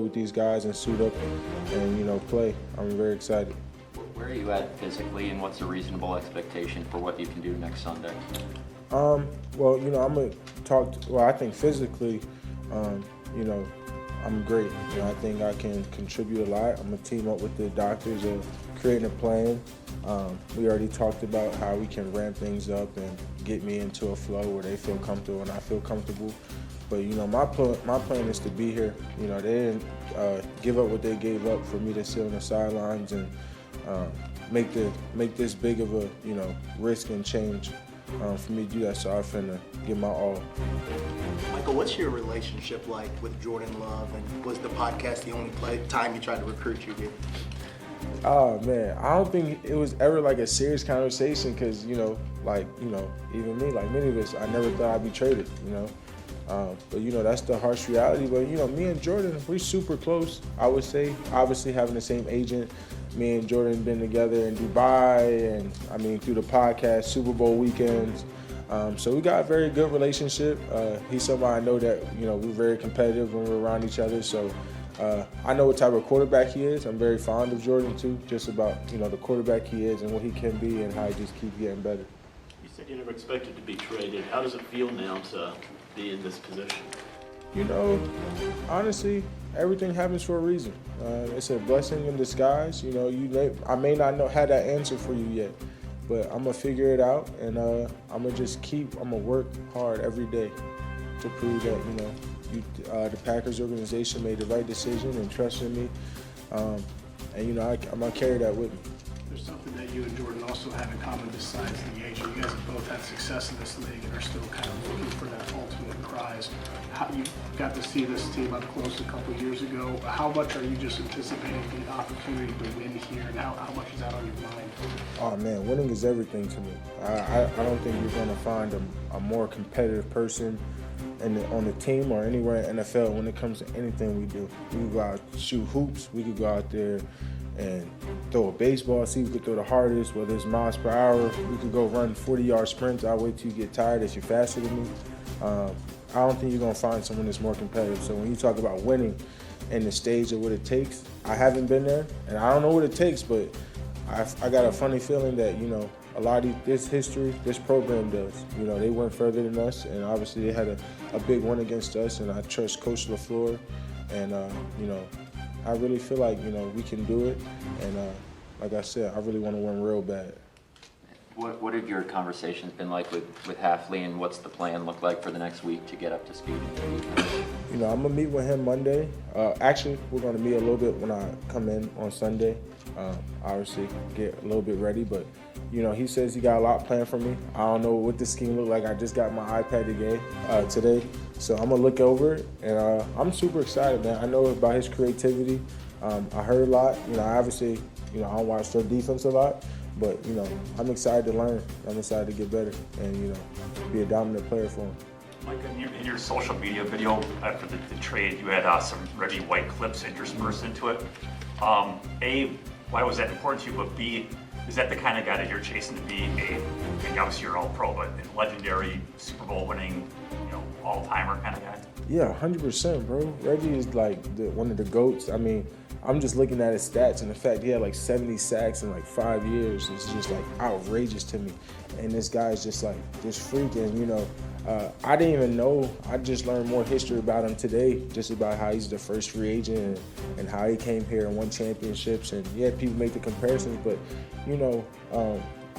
with these guys and suit up and play. I'm very excited. Where are you at physically, and what's a reasonable expectation for what you can do next Sunday? Well, I'm gonna talk. I think physically, I'm great. I think I can contribute a lot. I'm gonna team up with the doctors of creating a plan. We already talked about how we can ramp things up and get me into a flow where they feel comfortable and I feel comfortable. But my plan is to be here. They didn't give up what they gave up for me to sit on the sidelines and make this big of a risk and change for me to do that. So I'm finna give my all. Michael, what's your relationship like with Jordan Love, and was the podcast the only time he tried to recruit you here? Oh man, I don't think it was ever like a serious conversation because even me, like many of us, I never thought I'd be traded. But that's the harsh reality. But me and Jordan, we're super close. I would say, obviously having the same agent. Me and Jordan been together in Dubai, and through the podcast, Super Bowl weekends. So we got a very good relationship. He's somebody I know that we're very competitive when we're around each other. So I know what type of quarterback he is. I'm very fond of Jordan too, just about the quarterback he is and what he can be and how he just keeps getting better. You said you never expected to be traded. How does it feel now to be in this position? Honestly, everything happens for a reason. It's a blessing in disguise. I may not have that answer for you yet, but I'm gonna figure it out, and I'm gonna work hard every day to prove that the Packers organization made the right decision and trusted me, and I'm gonna carry that with me. There's something that you and Jordan also have in common besides the age. You guys have both had success in this league and are still kind of looking for that ultimate prize. You got to see this team up close a couple of years ago. How much are you just anticipating the opportunity to win here, and how much is that on your mind? Oh man, winning is everything to me. I don't think you're going to find a more competitive person on the team or anywhere in the NFL when it comes to anything we do. We could go out shoot hoops. We could go out there and throw a baseball, see who could throw the hardest, whether it's miles per hour. We could go run 40-yard sprints. I'll wait till you get tired if you're faster than me. I don't think you're going to find someone that's more competitive. So when you talk about winning and the stage of what it takes, I haven't been there, and I don't know what it takes, but I got a funny feeling that, a lot of this history, this program does. They went further than us, and obviously they had a big win against us, and I trust Coach LaFleur, and, I really feel like, we can do it, and like I said, I really want to win real bad. What have your conversations been like with Hafley, and what's the plan look like for the next week to get up to speed? I'm going to meet with him Monday. Actually, we're going to meet a little bit when I come in on Sunday. Obviously, get a little bit ready, but, he says he got a lot planned for me. I don't know what the scheme look like. I just got my iPad today, so I'm going to look over it, and I'm super excited, man. I know about his creativity. I heard a lot. Obviously, I don't watch their defense a lot, but, I'm excited to learn. I'm excited to get better and, be a dominant player for him. Mike, in your social media video after the trade, you had some Reggie White clips interspersed into it. A, why was that important to you? But B, is that the kind of guy that you're chasing to be obviously you're all pro, but a legendary Super Bowl winning, all-timer kind of guy? Yeah, 100%, bro. Reggie is like one of the GOATs. I'm just looking at his stats, and the fact he had like 70 sacks in like 5 years is just like outrageous to me. And this guy's just freaking, I didn't even know. I just learned more history about him today, just about how he's the first free agent and how he came here and won championships. And yeah, people make the comparisons, but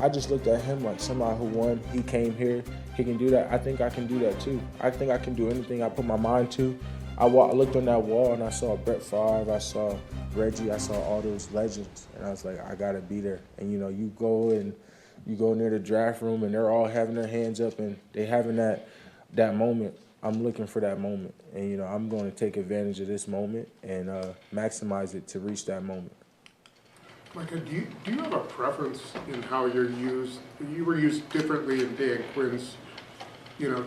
I just looked at him like somebody who won. He came here. He can do that. I think I can do that too. I think I can do anything I put my mind to. I looked on that wall and I saw Brett Favre, I saw Reggie, I saw all those legends, and I was like, I gotta be there. And you go near the draft room and they're all having their hands up and they having that moment. I'm looking for that moment, and I'm going to take advantage of this moment and maximize it to reach that moment. Micah, do you have a preference in how you're used? You were used differently in Dan Quinn's,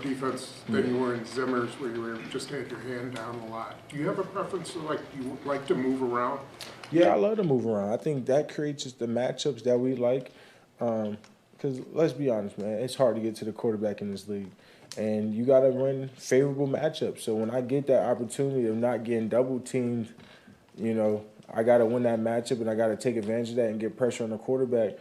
defense than you were in Zimmer's, where you were just had your hand down a lot. Do you have a preference you like to move around? Yeah, I love to move around. I think that creates just the matchups that we like. Because let's be honest, man, it's hard to get to the quarterback in this league. and you got to run favorable matchups. So when I get that opportunity of not getting double teamed, you know, I got to win that matchup, and I got to take advantage of that and get pressure on the quarterback.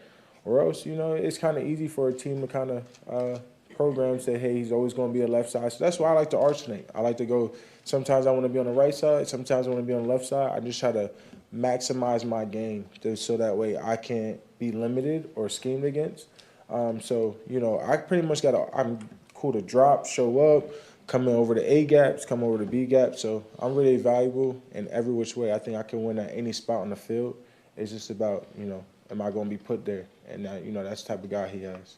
Or else, you know, it's kind of easy for a team to kind of program, say, hey, he's always going to be a left side. So that's why I like to alternate. I like to go, sometimes I want to be on the right side, sometimes I want to be on the left side. I just try to maximize my game so that way I can't be limited or schemed against. So, you know, I pretty much I'm cool to drop, show up, come in over the A gaps, come over the B gaps. So I'm really valuable in every which way. I think I can win at any spot on the field. It's just about, you know, am I going to be put there? And, you know, that's the type of guy he has.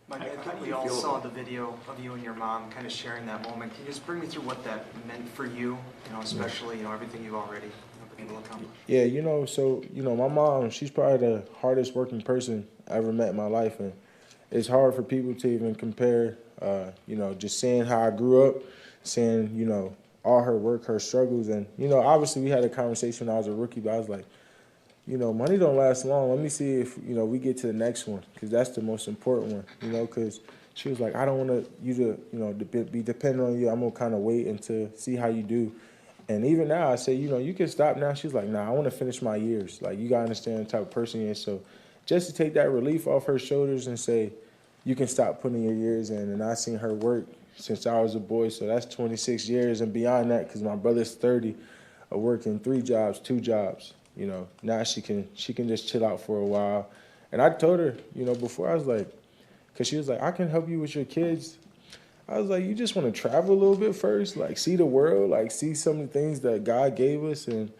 Mike, I think we all saw the video of you and your mom kind of sharing that moment. Can you just bring me through what that meant for you, you know, especially, you know, everything you've already been able to accomplish? Yeah, you know, so, you know, my mom, she's probably the hardest working person I ever met in my life. And it's hard for people to even compare, you know, just seeing how I grew up, seeing, you know, all her work, her struggles. And, you know, obviously we had a conversation when I was a rookie, but I was like, you know, money don't last long. Let me see if, you know, we get to the next one, because that's the most important one, you know, because she was like, I don't want you to, you know, be dependent on you. I'm going to kind of wait until see how you do. And even now I say, you know, you can stop now. She's like, nah, I want to finish my years. Like, you got to understand the type of person you are. So just to take that relief off her shoulders and say, you can stop putting your years in. And I seen her work since I was a boy. So that's 26 years and beyond that, because my brother's 30, working 3 jobs, 2 jobs. You know, now she can just chill out for a while. And I told her, you know, before, I was like, because she was like, I can help you with your kids. I was like, you just want to travel a little bit first, like see the world, like see some of the things that God gave us. And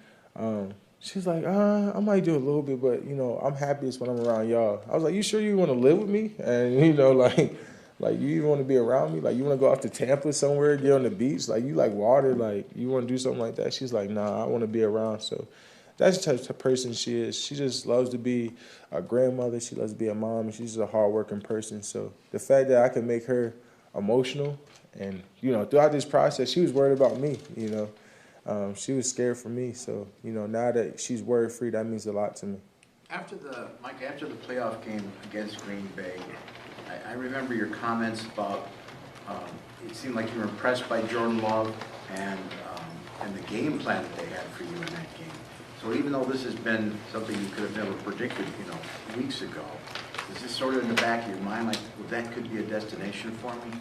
she was like, I might do a little bit, but, you know, I'm happiest when I'm around y'all. I was like, you sure you want to live with me? And, you know, like you even want to be around me? Like, you want to go off to Tampa somewhere, get on the beach? Like, you like water? Like, you want to do something like that? She's like, nah, I want to be around. So that's the type of person she is. She just loves to be a grandmother. She loves to be a mom. And she's a hardworking person. So the fact that I can make her emotional, and, you know, throughout this process, she was worried about me, you know. She was scared for me. So, you know, now that she's worry-free, that means a lot to me. After the playoff game against Green Bay, I remember your comments about it seemed like you were impressed by Jordan Love and the game plan that they had for you in that game. So even though this has been something you could have never predicted, you know, weeks ago, is this sort of in the back of your mind, like, well, that could be a destination for me?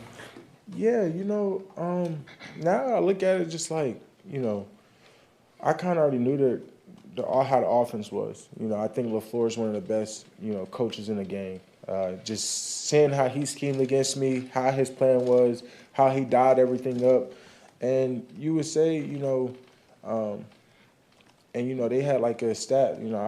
Yeah, you know, now I look at it just like, you know, I kind of already knew how the offense was. You know, I think LaFleur is one of the best, you know, coaches in the game. Just seeing how he schemed against me, how his plan was, how he dialed everything up. And you would say, you know, and, you know, they had like a stat, you know,